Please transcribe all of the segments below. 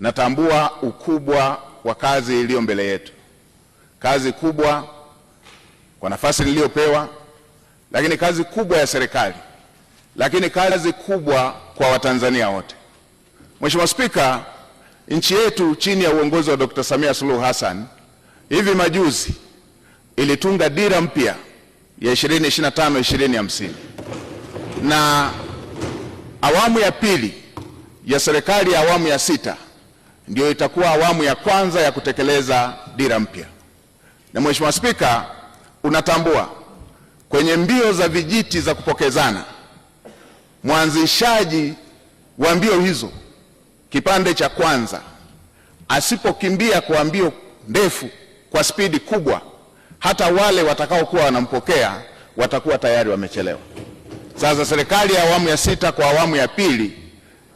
natambua ukubwa wa kazi iliyo mbele yetu, kazi kubwa kwa nafasi niliyopewa, lakini kazi kubwa ya serikali, lakini kazi kubwa kwa Watanzania wote. Mheshimiwa Spika, nchi yetu chini ya uongozi wa Dr. Samia Suluhu Hassan hivi majuzi ilitunga dira mpya ya 2025-2050, na awamu ya pili ya serikali ya awamu ya sita ndio itakuwa awamu ya kwanza ya kutekeleza dira mpya. Na Mheshimiwa Spika, unatambua kwenye mbio za vijiti za kupokezana, mwanzishaji wa mbio hizo kipande cha kwanza asipokimbia kwa mbio ndefu kwa spidi kubwa, hata wale watakaokuwa wanampokea watakuwa tayari wamechelewa. Sasa serikali ya awamu ya sita kwa awamu ya pili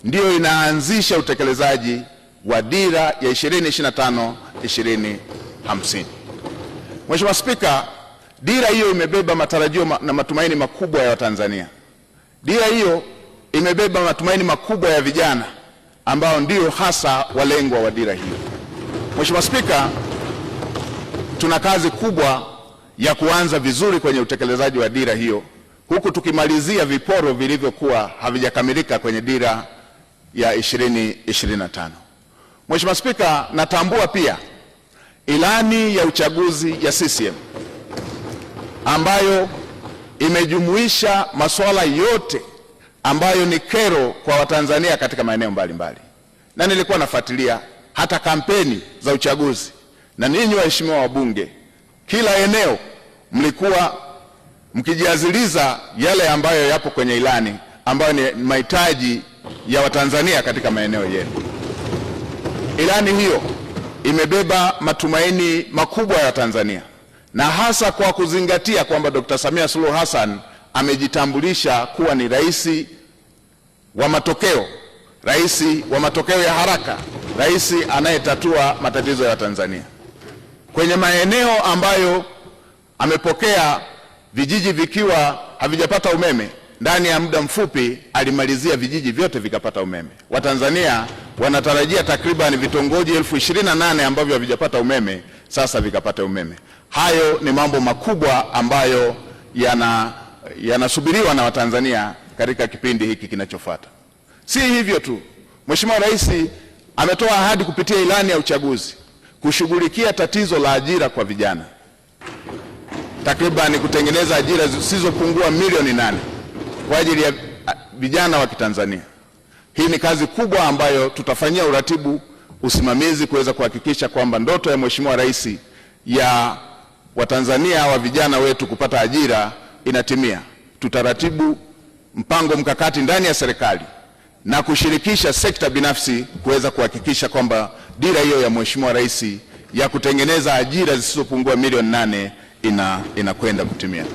ndio inaanzisha utekelezaji wa dira ya 2025-2050. Mheshimiwa Spika, dira hiyo imebeba matarajio na matumaini makubwa ya Watanzania. Dira hiyo imebeba matumaini makubwa ya vijana ambao ndio hasa walengwa wa dira hiyo. Mheshimiwa Spika, tuna kazi kubwa ya kuanza vizuri kwenye utekelezaji wa dira hiyo, huku tukimalizia viporo vilivyokuwa havijakamilika kwenye dira ya 2025. Mheshimiwa Spika, natambua pia ilani ya uchaguzi ya CCM ambayo imejumuisha masuala yote ambayo ni kero kwa Watanzania katika maeneo mbalimbali, na nilikuwa nafuatilia hata kampeni za uchaguzi, na ninyi waheshimiwa wabunge, kila eneo mlikuwa mkijiaziliza yale ambayo yapo kwenye ilani ambayo ni mahitaji ya Watanzania katika maeneo yenu. Ilani hiyo imebeba matumaini makubwa ya Tanzania, na hasa kwa kuzingatia kwamba Dr. Samia Suluhu Hassan amejitambulisha kuwa ni rais wa matokeo, rais wa matokeo ya haraka, rais anayetatua matatizo ya Tanzania. Kwenye maeneo ambayo amepokea vijiji vikiwa havijapata umeme, ndani ya muda mfupi alimalizia vijiji vyote vikapata umeme. Watanzania wanatarajia takriban vitongoji 28,000 ambavyo havijapata umeme sasa vikapata umeme. Hayo ni mambo makubwa ambayo yanasubiriwa na Watanzania katika kipindi hiki kinachofuata. Si hivyo tu, Mheshimiwa Rais ametoa ahadi kupitia ilani ya uchaguzi kushughulikia tatizo la ajira kwa vijana, takriban kutengeneza ajira zisizopungua milioni 8 kwa ajili ya vijana wa Kitanzania. Hii ni kazi kubwa ambayo tutafanyia uratibu, usimamizi kuweza kuhakikisha kwamba ndoto ya Mheshimiwa Rais ya Watanzania wa vijana wetu kupata ajira inatimia. Tutaratibu mpango mkakati ndani ya serikali na kushirikisha sekta binafsi kuweza kuhakikisha kwamba dira hiyo ya Mheshimiwa Rais ya kutengeneza ajira zisizopungua milioni 8 inakwenda kutimia.